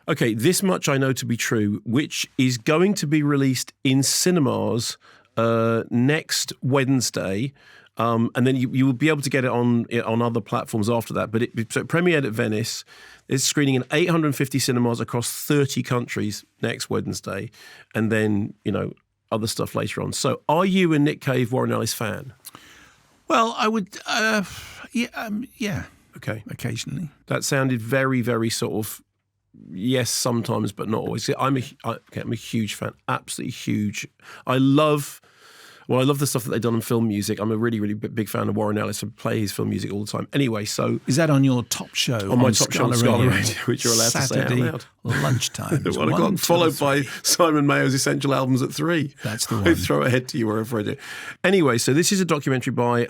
Okay, this much I know to be true, which is going to be released in cinemas next Wednesday. And then you will be able to get it on other platforms after that. But so it premiered at Venice. It's screening in 850 cinemas across 30 countries next Wednesday. And then, other stuff later on. So are you a Nick Cave, Warren Ellis fan? Well, I would, yeah. Okay. Occasionally. That sounded very, very sort of, yes, sometimes, but not always. I'm a huge fan, absolutely huge. I love the stuff that they've done in film music. I'm a really, really big fan of Warren Ellis. I play his film music all the time. Anyway, so... Is that on your top show? On my top show on Scala Radio, which you're allowed Saturday to say out loud. Lunchtime. 1 o'clock, followed by Simon Mayo's Essential Albums at 3. That's the one. I throw it ahead to you wherever I do. Anyway, so this is a documentary by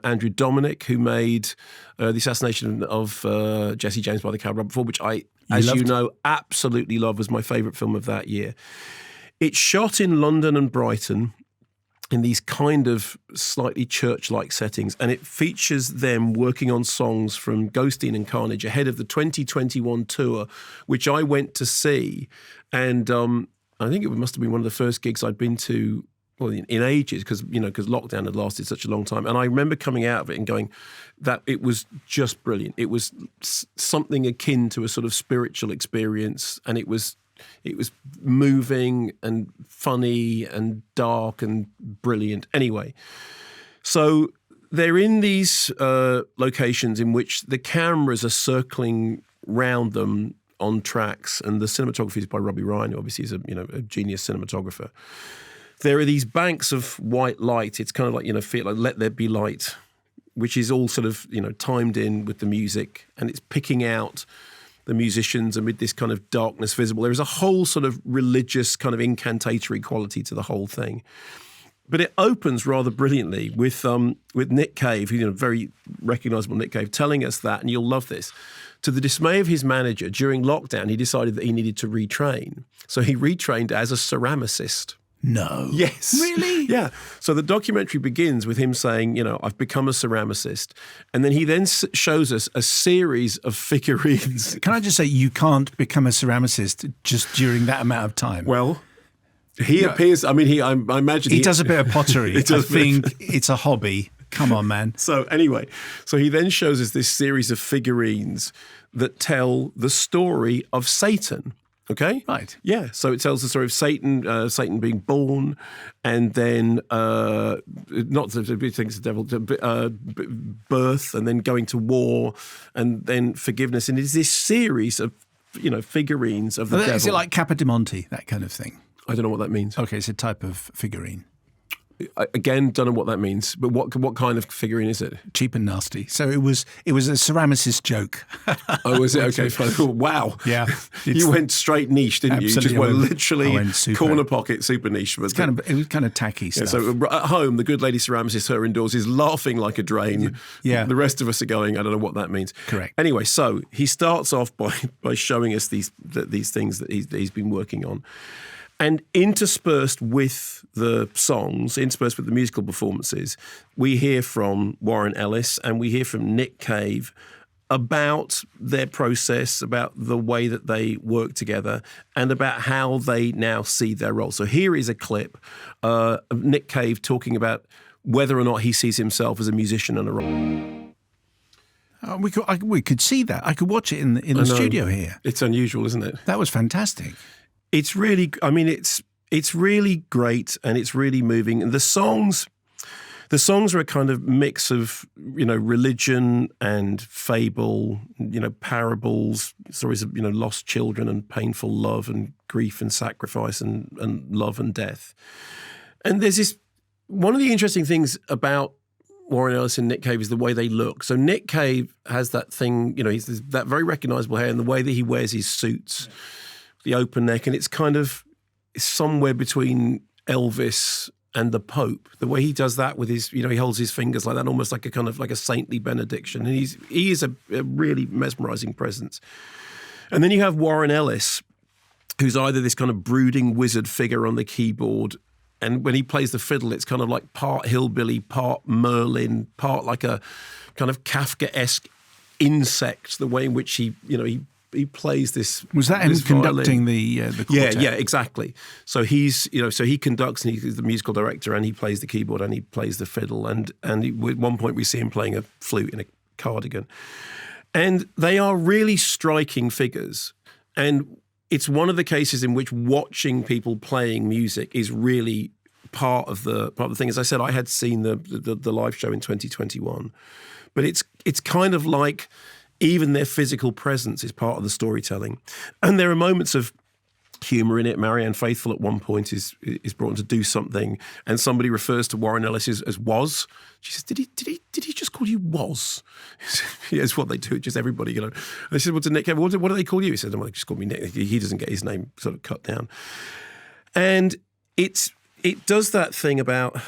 Andrew Dominic, who made The Assassination of Jesse James by the Cab Before, which I, as you know, absolutely love, was my favourite film of that year. It's shot in London and Brighton, in these kind of slightly church-like settings, and it features them working on songs from Ghosteen and Carnage ahead of the 2021 tour, which I went to see, and I think it must have been one of the first gigs I'd been to, well, in ages, because lockdown had lasted such a long time, and I remember coming out of it and going, that it was just brilliant. It was something akin to a sort of spiritual experience, and it was moving and funny and dark and brilliant. Anyway, so they're in these locations in which the cameras are circling round them on tracks, and the cinematography is by Robbie Ryan, who obviously is a genius cinematographer. There are these banks of white light. It's kind of like, feel like Let There Be Light, which is all sort of, timed in with the music, and it's picking out the musicians amid this kind of darkness visible. There is a whole sort of religious kind of incantatory quality to the whole thing. But it opens rather brilliantly with Nick Cave, who's very recognisable Nick Cave, telling us that, and you'll love this, to the dismay of his manager, during lockdown, he decided that he needed to retrain. So he retrained as a ceramicist. No. Yes. Really? Yeah. So the documentary begins with him saying, I've become a ceramicist. And then he then shows us a series of figurines. Can I just say, you can't become a ceramicist just during that amount of time? Well, he appears, I imagine... He does a bit of pottery. I think it's a hobby. Come on, man. So anyway, he then shows us this series of figurines that tell the story of Satan. Okay? Right. Yeah. So it tells the story of Satan being born, and then not the big things, the devil, birth, and then going to war, and then forgiveness. And it's this series of, figurines of the devil. Is it like Capodimonte, that kind of thing? I don't know what that means. Okay, it's a type of figurine. Again, don't know what that means. But what kind of figurine is it? Cheap and nasty. So it was a ceramicist joke. Oh, was it? Okay, fine. Wow. Yeah. You went straight niche, didn't you? You just went literally corner pocket, super niche. It was kind of tacky stuff. Yeah, so at home, the good lady ceramicist, her indoors, is laughing like a drain. Yeah. The rest of us are going, I don't know what that means. Correct. Anyway, so he starts off by showing us these things that he's been working on. And interspersed with the songs, interspersed with the musical performances, we hear from Warren Ellis and we hear from Nick Cave about their process, about the way that they work together, and about how they now see their role. So here is a clip of Nick Cave talking about whether or not he sees himself as a musician and a rock. We could see that. I could watch it in the studio here. It's unusual, isn't it? That was fantastic. It's really, it's really great, and it's really moving. And the songs are a kind of mix of, religion and fable, parables, stories of, lost children and painful love and grief and sacrifice and love and death. And there's this, one of the interesting things about Warren Ellis and Nick Cave is the way they look. So Nick Cave has that thing, he's that very recognisable hair, and the way that he wears his suits. Yeah. The open neck, and it's kind of somewhere between Elvis and the Pope. The way he does that with his, he holds his fingers like that, almost like a kind of like a saintly benediction. And he is a really mesmerising presence. And then you have Warren Ellis, who's either this kind of brooding wizard figure on the keyboard, and when he plays the fiddle, it's kind of like part hillbilly, part Merlin, part like a kind of Kafkaesque insect. The way in which he he plays this. Was that him this violin. conducting the quartet? Yeah, exactly. So so he conducts and he's the musical director and he plays the keyboard and he plays the fiddle and at one point we see him playing a flute in a cardigan. And they are really striking figures. And it's one of the cases in which watching people playing music is really part of the thing. As I said, I had seen the live show in 2021, but it's kind of like even their physical presence is part of the storytelling. And there are moments of humour in it. Marianne Faithfull at one point is brought in to do something, and somebody refers to Warren Ellis as Was. She says, "Did he just call you Was?" Yeah, it's what they do. Just everybody, And they said, "Well, to Nick Cave, what do they call you?" He said, "Well, they just call me Nick." He doesn't get his name sort of cut down, and it does that thing about.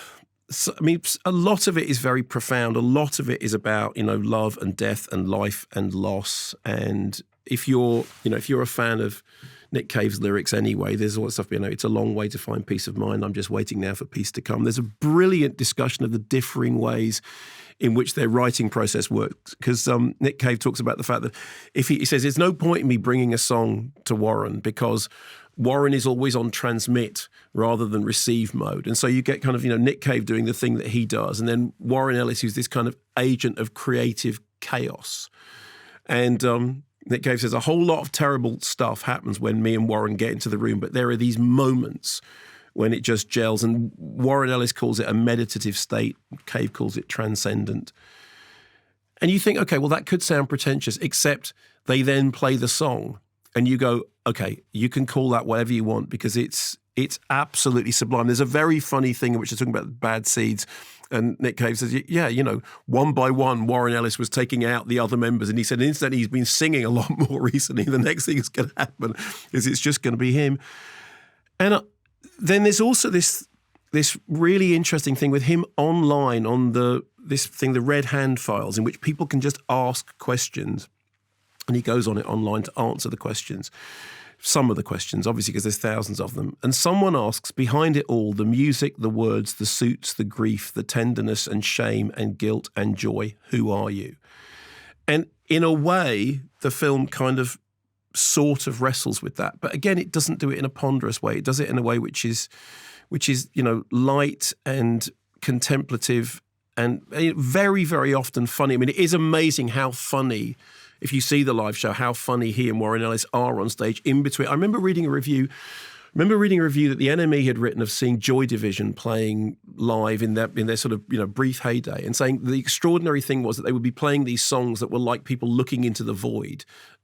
I mean, a lot of it is very profound. A lot of it is about love and death and life and loss. And if you're a fan of Nick Cave's lyrics anyway, there's all that stuff. It's a long way to find peace of mind. I'm just waiting now for peace to come. There's a brilliant discussion of the differing ways in which their writing process works. Because Nick Cave talks about the fact that he says, there's no point in me bringing a song to Warren because Warren is always on transmit rather than receive mode. And so you get kind of, Nick Cave doing the thing that he does. And then Warren Ellis, who's this kind of agent of creative chaos. And Nick Cave says a whole lot of terrible stuff happens when me and Warren get into the room, but there are these moments when it just gels. And Warren Ellis calls it a meditative state. Cave calls it transcendent. And you think, okay, well, that could sound pretentious, except they then play the song and you go, okay, you can call that whatever you want because it's absolutely sublime. There's a very funny thing in which they're talking about bad seeds. And Nick Cave says, yeah, one by one, Warren Ellis was taking out the other members. And he said, incidentally, he's been singing a lot more recently. The next thing that's going to happen is it's just going to be him. And then there's also this really interesting thing with him online on the Red Hand files, in which people can just ask questions. And he goes on it online to answer the questions. Some of the questions, obviously, because there's thousands of them. And someone asks, behind it all, the music, the words, the suits, the grief, the tenderness and shame and guilt and joy, who are you? And in a way, the film kind of sort of wrestles with that. But again, it doesn't do it in a ponderous way. It does it in a way which is light and contemplative and very, very often funny. I mean, it is amazing how funny, if you see the live show, how funny he and Warren Ellis are on stage in between. I remember reading a review that the NME had written of seeing Joy Division playing live in their sort of brief heyday, and saying the extraordinary thing was that they would be playing these songs that were like people looking into the void,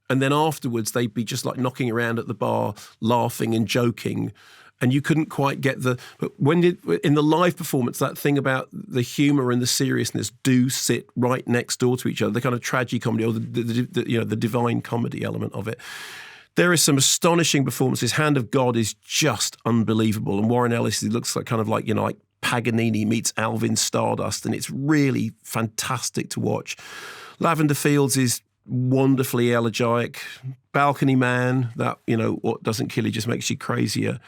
and then afterwards they'd be just like knocking around at the bar, laughing and joking. And you couldn't quite get but in the live performance, that thing about the humour and the seriousness do sit right next door to each other, the kind of tragicomedy or the divine comedy element of it. There is some astonishing performances. Hand of God is just unbelievable. And Warren Ellis, he looks like like Paganini meets Alvin Stardust, and it's really fantastic to watch. Lavender Fields is wonderfully elegiac. Balcony Man, that, what doesn't kill you just makes you crazier.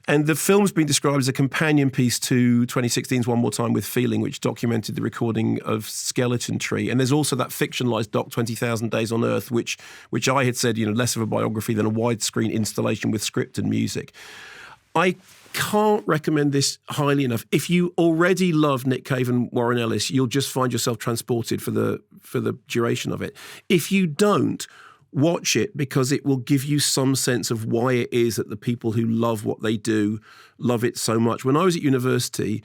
And the film's been described as a companion piece to 2016's One More Time with Feeling, which documented the recording of Skeleton Tree. And there's also that fictionalised doc, 20,000 Days on Earth, which I had said, less of a biography than a widescreen installation with script and music. I can't recommend this highly enough. If you already love Nick Cave and Warren Ellis, you'll just find yourself transported for the duration of it. If you don't, watch it, because it will give you some sense of why it is that the people who love what they do love it so much. When I was at university,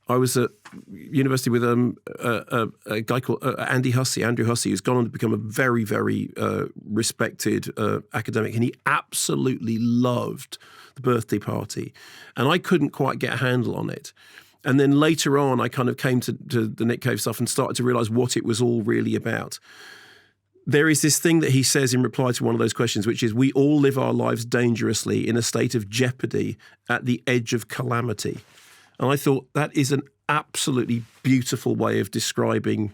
I was at university with a guy called Andrew Hussey, who's gone on to become a very, very respected academic, and he absolutely loved The Birthday Party. And I couldn't quite get a handle on it. And then later on, I kind of came to the Nick Cave stuff and started to realise what it was all really about. There is this thing that he says in reply to one of those questions, which is, we all live our lives dangerously in a state of jeopardy at the edge of calamity. And I thought that is an absolutely beautiful way of describing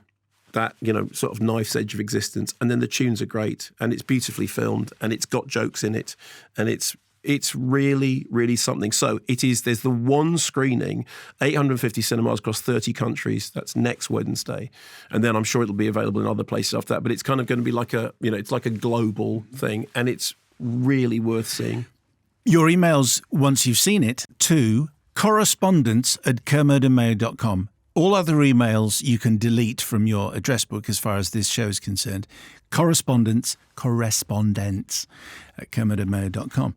that, sort of knife's edge of existence. And then the tunes are great, and it's beautifully filmed, and it's got jokes in it, and it's It's really, really something. So there's the one screening, 850 cinemas across 30 countries. That's next Wednesday. And then I'm sure it'll be available in other places after that. But it's kind of going to be like it's like a global thing. And it's really worth seeing. Your emails, once you've seen it, to correspondence@kermodeandmayo.com. All other emails you can delete from your address book as far as this show is concerned. Correspondence at kermodeandmayo.com.